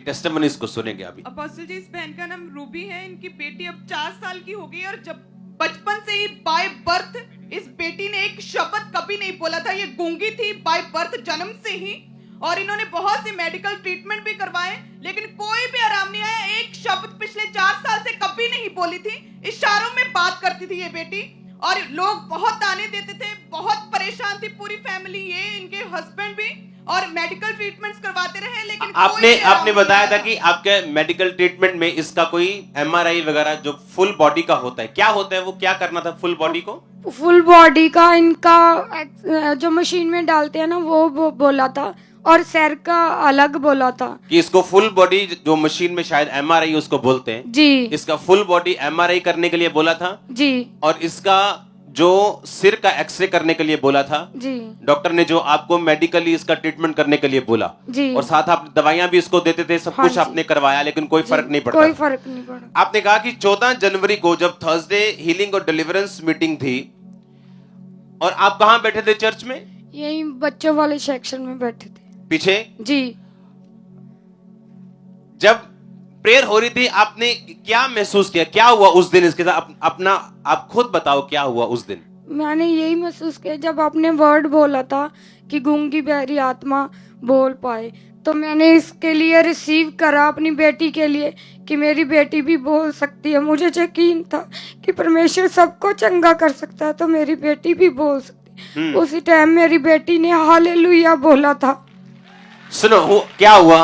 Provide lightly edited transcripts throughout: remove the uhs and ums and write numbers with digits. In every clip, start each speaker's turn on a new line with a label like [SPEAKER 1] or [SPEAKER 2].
[SPEAKER 1] इनकी टेस्टिमनीज को सुनेंगे अभी।
[SPEAKER 2] अपोस्टल जी, इस बहन का नाम रूबी है। इनकी बेटी अब 4 साल की हो गई और जब बचपन से ही बाय बर्थ इस बेटी ने एक शब्द कभी नहीं बोला था। ये गूंगी थी बाय बर्थ, जन्म से ही। और इन्होंने बहुत सी मेडिकल ट्रीटमेंट भी करवाए, लेकिन कोई भी आराम नहीं आया। एक शब्द पिछले 4 साल से कभी नहीं बोली थी। इशारों में बात करती थी ये बेटी, और लोग बहुत ताने देते थे। बहुत परेशान थी पूरी फैमिली, ये इनके हस्बैंड भी, और मेडिकल ट्रीटमेंट्स करवाते रहे, लेकिन
[SPEAKER 1] आपने बताया था कि आपके मेडिकल ट्रीटमेंट में इसका कोई एमआरआई वगैरह जो फुल बॉडी का होता है, क्या होता है वो, क्या करना था फुल बॉडी को?
[SPEAKER 3] फुल बॉडी का इनका जो मशीन में डालते हैं ना वो बोला था, और सर का अलग बोला था
[SPEAKER 1] कि इसको फुल बॉडी जो मशीन में शायद एमआरआई उसको बोलते हैं
[SPEAKER 3] जी,
[SPEAKER 1] इसका फुल बॉडी एमआरआई करने के लिए बोला था
[SPEAKER 3] जी,
[SPEAKER 1] और इसका जो सिर का एक्सरे करने के लिए बोला था
[SPEAKER 3] जी,
[SPEAKER 1] डॉक्टर ने, जो आपको मेडिकली इसका ट्रीटमेंट करने के लिए बोला
[SPEAKER 3] जी,
[SPEAKER 1] और साथ आप दवाइयां भी इसको देते थे, सब
[SPEAKER 3] हाँ
[SPEAKER 1] कुछ
[SPEAKER 3] जी।
[SPEAKER 1] आपने करवाया, लेकिन कोई फर्क नहीं पड़ता।
[SPEAKER 3] कोई फर्क नहीं पड़ा।
[SPEAKER 1] आपने कहा कि 14 जनवरी को जब थर्सडे हीलिंग और डिलीवरेंस मीटिंग थी, और आप कहाँ बैठे थे चर्च में?
[SPEAKER 3] यही बच्चों वाले सेक्शन में बैठे थे
[SPEAKER 1] पीछे।
[SPEAKER 3] जी।
[SPEAKER 1] जब प्रेयर हो रही थी आपने क्या महसूस किया, क्या हुआ उस दिन इसके साथ? अपना आप खुद बताओ क्या हुआ उस दिन।
[SPEAKER 3] मैंने यही महसूस किया जब आपने वर्ड बोला था कि गूंगी बहरी आत्मा बोल पाए, तो मैंने इसके लिए रिसीव करा अपनी बेटी के लिए कि मेरी बेटी भी बोल सकती है। मुझे यकीन था कि परमेश्वर सबको चंगा कर सकता है, तो मेरी बेटी भी बोल सकती है। उसी टाइम मेरी बेटी ने हालेलुया बोला था।
[SPEAKER 1] सुनो क्या हुआ,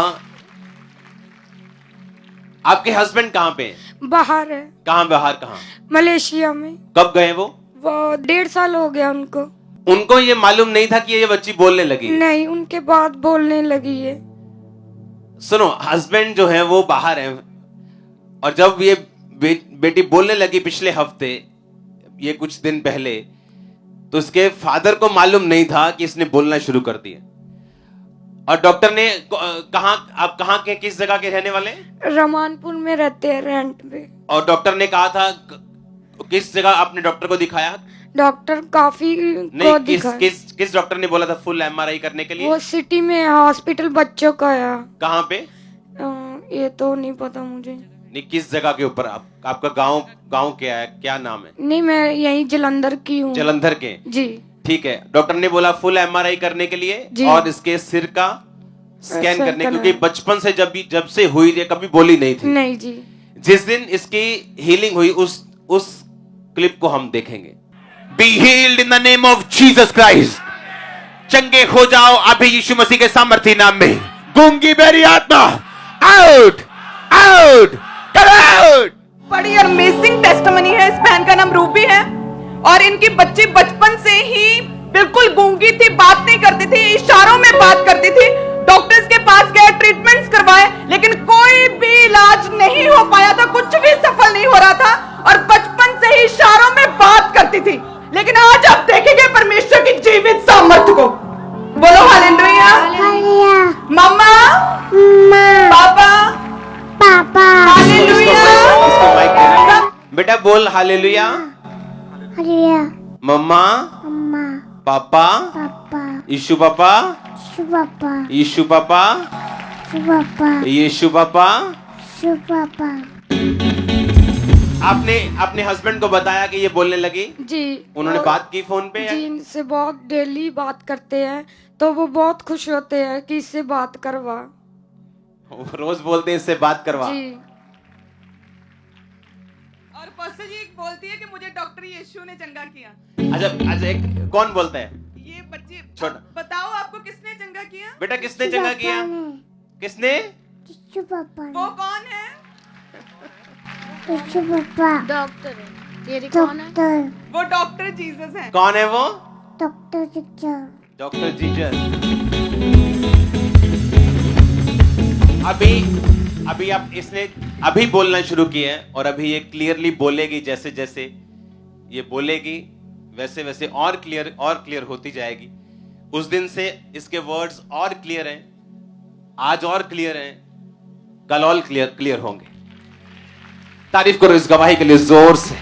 [SPEAKER 1] आपके हस्बैंड कहाँ पे हैं?
[SPEAKER 3] बाहर है।
[SPEAKER 1] कहाँ बाहर? कहाँ?
[SPEAKER 3] मलेशिया में।
[SPEAKER 1] कब गए वो?
[SPEAKER 3] 1.5 साल हो गया उनको।
[SPEAKER 1] उनको ये मालूम नहीं था कि ये बच्ची बोलने लगी?
[SPEAKER 3] नहीं, उनके बाद बोलने लगी है।
[SPEAKER 1] सुनो, हस्बैंड जो है वो बाहर है, और जब ये बेटी बोलने लगी पिछले हफ्ते, ये कुछ दिन पहले, तो उसके फादर को मालूम नहीं था कि इसने बोलना शुरू कर दिया। और डॉक्टर ने आप कहाँ के, किस जगह के रहने वाले?
[SPEAKER 3] रमानपुर में रहते हैं, रेंट पे।
[SPEAKER 1] और डॉक्टर ने कहा था, किस जगह आपने डॉक्टर को दिखाया?
[SPEAKER 3] डॉक्टर काफी
[SPEAKER 1] नहीं, किस डॉक्टर ने बोला था फुल एमआरआई करने के लिए?
[SPEAKER 3] वो सिटी में हॉस्पिटल बच्चों का है।
[SPEAKER 1] कहाँ पे?
[SPEAKER 3] ये तो नहीं पता मुझे।
[SPEAKER 1] नहीं, किस जगह के ऊपर? आपका गांव क्या है, क्या नाम है?
[SPEAKER 3] नहीं, मैं यहीं जलंधर की हूँ।
[SPEAKER 1] जलंधर के?
[SPEAKER 3] जी।
[SPEAKER 1] ठीक है। डॉक्टर ने बोला फुल एमआरआई करने के लिए
[SPEAKER 3] जी।
[SPEAKER 1] और इसके सिर का स्कैन करने, क्योंकि बचपन से जब से हुई है कभी बोली नहीं थी।
[SPEAKER 3] नहीं जी।
[SPEAKER 1] जिस दिन इसकी हीलिंग हुई उस क्लिप को हम देखेंगे। Be healed in the name of Jesus Christ. चंगे हो जाओ अभी यीशु मसीह के सामर्थी नाम में। गूंगी बहरी आत्मा आउट आउट कम आउट।
[SPEAKER 2] बड़ी अमेजिंग टेस्टिमनी है। इस बहन का नाम रूबी है और इनकी बच्ची बचपन से ही बिल्कुल गूंगी थी, बात नहीं करती थी, इशारों में बात करती थी। डॉक्टर्स के पास गए, ट्रीटमेंट्स करवाए, लेकिन कोई भी इलाज नहीं हो पाया था, कुछ भी सफल नहीं हो रहा था, और बचपन से ही इशारों में बात करती थी। लेकिन आज आप देखेंगे परमेश्वर की जीवित सामर्थ्य को। बोलो हालेलुया। मम्मा, पापा, हालेलुया।
[SPEAKER 1] बेटा बोल हालेलुया। मम्मा, पापा, यीशु पापा, यीशु पापा, यीशु पापा। आपने अपने हस्बैंड को बताया कि ये बोलने लगी?
[SPEAKER 3] जी।
[SPEAKER 1] उन्होंने बात की फोन पे?
[SPEAKER 3] जी, इनसे बहुत डेली बात करते हैं, तो वो बहुत खुश होते हैं कि इससे बात करवा।
[SPEAKER 1] रोज बोलते हैं इससे बात करवा।
[SPEAKER 3] जी।
[SPEAKER 2] और पास्टर जी बोलती है कि मुझे डॉक्टर यीशु ने चंगा किया।
[SPEAKER 1] अच्छा, कौन बोलता है?
[SPEAKER 2] ये बच्ची।
[SPEAKER 1] छोटा।
[SPEAKER 2] बताओ आपको किसने चंगा किया?
[SPEAKER 1] बेटा किसने चंगा किया? किसने?
[SPEAKER 2] वो कौन है?
[SPEAKER 3] डॉक्टर है। तेरी कौन है?
[SPEAKER 2] वो डॉक्टर जीसस है।
[SPEAKER 1] कौन है वो?
[SPEAKER 4] Doctor
[SPEAKER 1] Jesus. अभी आप इसने अभी बोलना शुरू किया है, और अभी ये क्लियरली बोलेगी। जैसे जैसे ये बोलेगी वैसे वैसे और क्लियर होती जाएगी। उस दिन से इसके वर्ड्स और क्लियर हैं, आज और क्लियर हैं, कल और क्लियर होंगे। तारीफ करो इस गवाही के लिए जोर से।